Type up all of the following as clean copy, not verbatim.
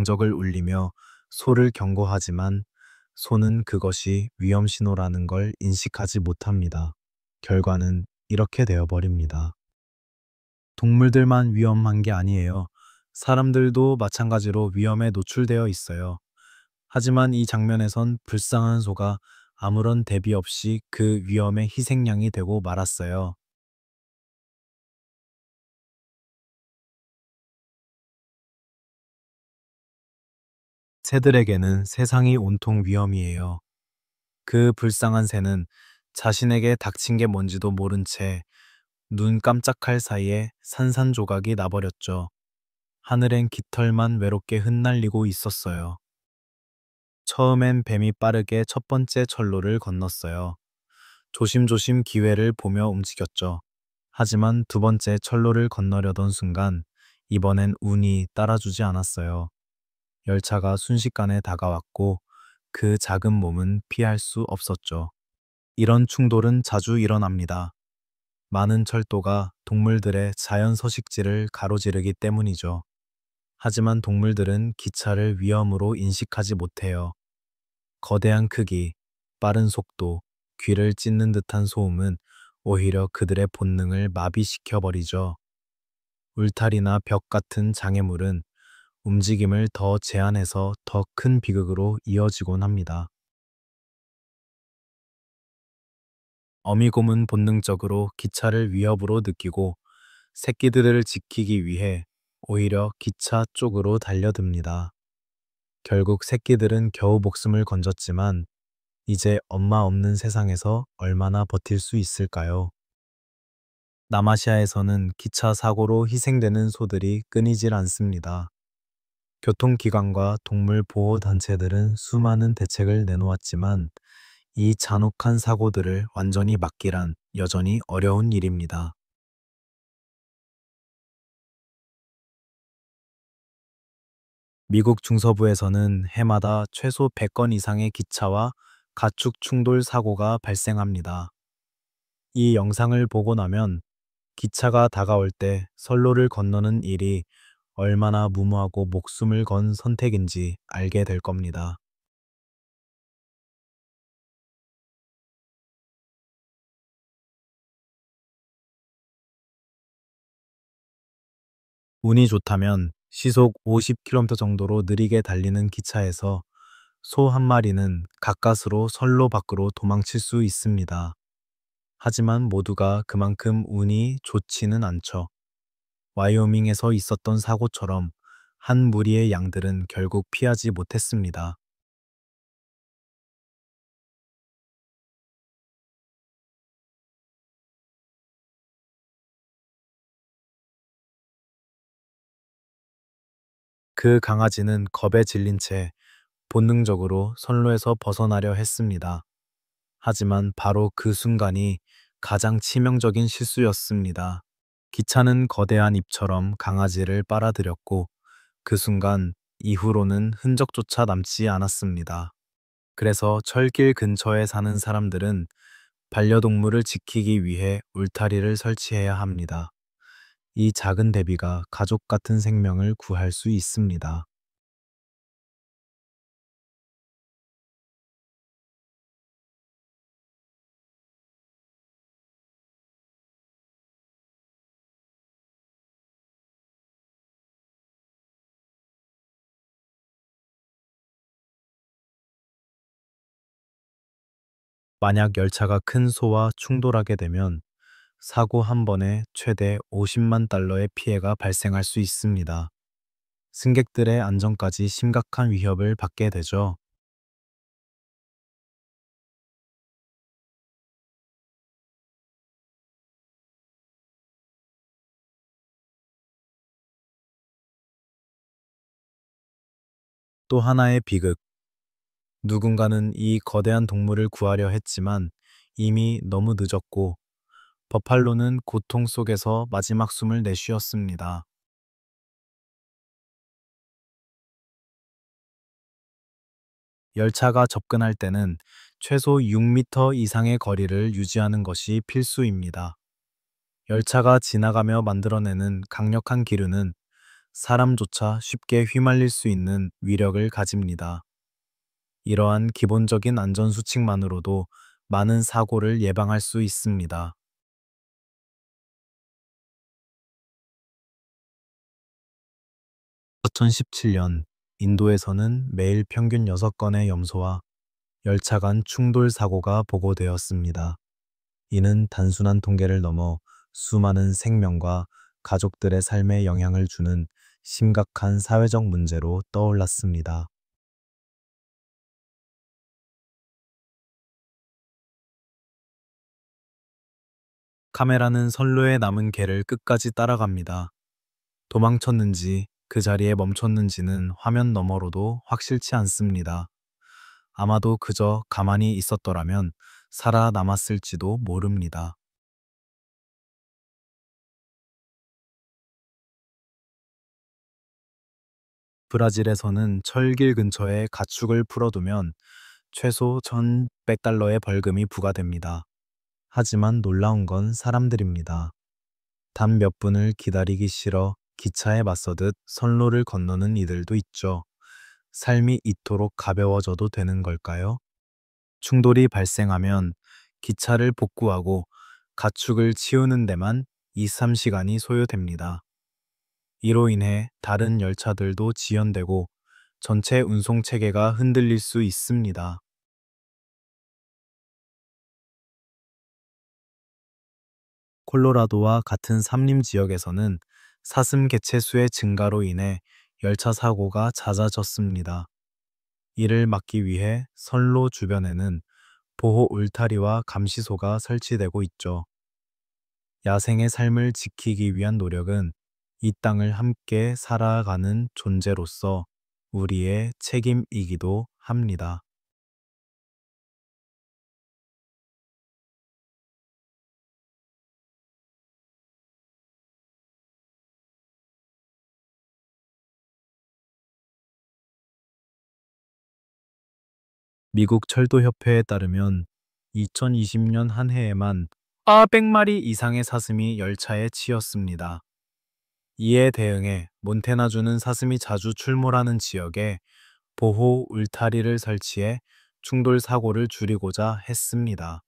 경적을 울리며 소를 경고하지만 소는 그것이 위험 신호라는 걸 인식하지 못합니다. 결과는 이렇게 되어버립니다. 동물들만 위험한 게 아니에요. 사람들도 마찬가지로 위험에 노출되어 있어요. 하지만 이 장면에선 불쌍한 소가 아무런 대비 없이 그 위험의 희생양이 되고 말았어요. 새들에게는 세상이 온통 위험이에요. 그 불쌍한 새는 자신에게 닥친 게 뭔지도 모른 채 눈 깜짝할 사이에 산산조각이 나버렸죠. 하늘엔 깃털만 외롭게 흩날리고 있었어요. 처음엔 뱀이 빠르게 첫 번째 철로를 건넜어요. 조심조심 기회를 보며 움직였죠. 하지만 두 번째 철로를 건너려던 순간 이번엔 운이 따라주지 않았어요. 열차가 순식간에 다가왔고 그 작은 몸은 피할 수 없었죠. 이런 충돌은 자주 일어납니다. 많은 철도가 동물들의 자연 서식지를 가로지르기 때문이죠. 하지만 동물들은 기차를 위험으로 인식하지 못해요. 거대한 크기, 빠른 속도, 귀를 찢는 듯한 소음은 오히려 그들의 본능을 마비시켜 버리죠. 울타리나 벽 같은 장애물은 움직임을 더 제한해서 더 큰 비극으로 이어지곤 합니다. 어미곰은 본능적으로 기차를 위협으로 느끼고 새끼들을 지키기 위해 오히려 기차 쪽으로 달려듭니다. 결국 새끼들은 겨우 목숨을 건졌지만 이제 엄마 없는 세상에서 얼마나 버틸 수 있을까요? 남아시아에서는 기차 사고로 희생되는 소들이 끊이질 않습니다. 교통기관과 동물 보호 단체들은 수많은 대책을 내놓았지만 이 잔혹한 사고들을 완전히 막기란 여전히 어려운 일입니다. 미국 중서부에서는 해마다 최소 100건 이상의 기차와 가축 충돌 사고가 발생합니다. 이 영상을 보고 나면 기차가 다가올 때 선로를 건너는 일이 얼마나 무모하고 목숨을 건 선택인지 알게 될 겁니다. 운이 좋다면 시속 50km 정도로 느리게 달리는 기차에서 소 한 마리는 가까스로 선로 밖으로 도망칠 수 있습니다. 하지만 모두가 그만큼 운이 좋지는 않죠. 와이오밍에서 있었던 사고처럼 한 무리의 양들은 결국 피하지 못했습니다. 그 강아지는 겁에 질린 채 본능적으로 선로에서 벗어나려 했습니다. 하지만 바로 그 순간이 가장 치명적인 실수였습니다. 기차는 거대한 입처럼 강아지를 빨아들였고 그 순간 이후로는 흔적조차 남지 않았습니다. 그래서 철길 근처에 사는 사람들은 반려동물을 지키기 위해 울타리를 설치해야 합니다. 이 작은 대비가 가족 같은 생명을 구할 수 있습니다. 만약 열차가 큰 소와 충돌하게 되면 사고 한 번에 최대 50만 달러의 피해가 발생할 수 있습니다. 승객들의 안전까지 심각한 위협을 받게 되죠. 또 하나의 비극. 누군가는 이 거대한 동물을 구하려 했지만 이미 너무 늦었고 버팔로는 고통 속에서 마지막 숨을 내쉬었습니다. 열차가 접근할 때는 최소 6m 이상의 거리를 유지하는 것이 필수입니다. 열차가 지나가며 만들어내는 강력한 기류는 사람조차 쉽게 휘말릴 수 있는 위력을 가집니다. 이러한 기본적인 안전수칙만으로도 많은 사고를 예방할 수 있습니다. 2017년 인도에서는 매일 평균 6건의 염소와 열차 간 충돌 사고가 보고되었습니다. 이는 단순한 통계를 넘어 수많은 생명과 가족들의 삶에 영향을 주는 심각한 사회적 문제로 떠올랐습니다. 카메라는 선로에 남은 개를 끝까지 따라갑니다. 도망쳤는지 그 자리에 멈췄는지는 화면 너머로도 확실치 않습니다. 아마도 그저 가만히 있었더라면 살아남았을지도 모릅니다. 브라질에서는 철길 근처에 가축을 풀어두면 최소 1,100달러의 벌금이 부과됩니다. 하지만 놀라운 건 사람들입니다. 단 몇 분을 기다리기 싫어 기차에 맞서듯 선로를 건너는 이들도 있죠. 삶이 이토록 가벼워져도 되는 걸까요? 충돌이 발생하면 기차를 복구하고 가축을 치우는 데만 2, 3시간이 소요됩니다. 이로 인해 다른 열차들도 지연되고 전체 운송 체계가 흔들릴 수 있습니다. 콜로라도와 같은 산림 지역에서는 사슴 개체 수의 증가로 인해 열차 사고가 잦아졌습니다. 이를 막기 위해 선로 주변에는 보호 울타리와 감시소가 설치되고 있죠. 야생의 삶을 지키기 위한 노력은 이 땅을 함께 살아가는 존재로서 우리의 책임이기도 합니다. 미국 철도협회에 따르면 2020년 한 해에만 400마리 이상의 사슴이 열차에 치였습니다. 이에 대응해 몬태나주는 사슴이 자주 출몰하는 지역에 보호 울타리를 설치해 충돌 사고를 줄이고자 했습니다.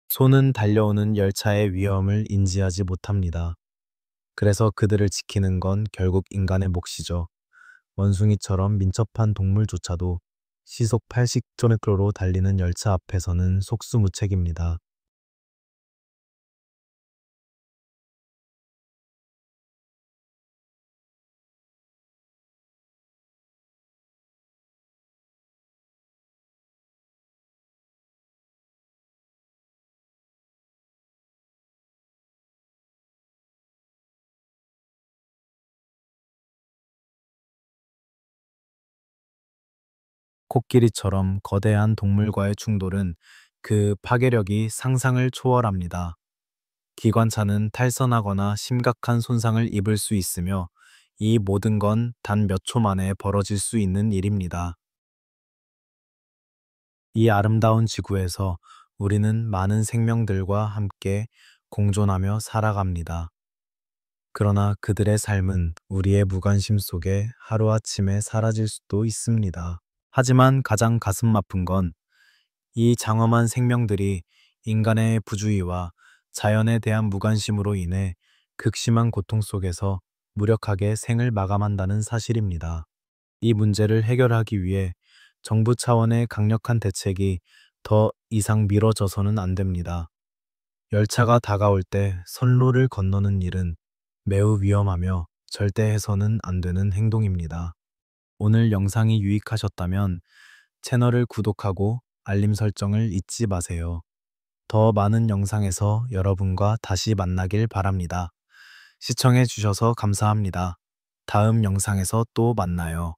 소는 달려오는 열차의 위험을 인지하지 못합니다. 그래서 그들을 지키는 건 결국 인간의 몫이죠. 원숭이처럼 민첩한 동물조차도 시속 80km로 달리는 열차 앞에서는 속수무책입니다. 코끼리처럼 거대한 동물과의 충돌은 그 파괴력이 상상을 초월합니다. 기관차는 탈선하거나 심각한 손상을 입을 수 있으며 이 모든 건 단 몇 초 만에 벌어질 수 있는 일입니다. 이 아름다운 지구에서 우리는 많은 생명들과 함께 공존하며 살아갑니다. 그러나 그들의 삶은 우리의 무관심 속에 하루아침에 사라질 수도 있습니다. 하지만 가장 가슴 아픈 건 이 장엄한 생명들이 인간의 부주의와 자연에 대한 무관심으로 인해 극심한 고통 속에서 무력하게 생을 마감한다는 사실입니다. 이 문제를 해결하기 위해 정부 차원의 강력한 대책이 더 이상 미뤄져서는 안 됩니다. 열차가 다가올 때 선로를 건너는 일은 매우 위험하며 절대 해서는 안 되는 행동입니다. 오늘 영상이 유익하셨다면 채널을 구독하고 알림 설정을 잊지 마세요. 더 많은 영상에서 여러분과 다시 만나길 바랍니다. 시청해 주셔서 감사합니다. 다음 영상에서 또 만나요.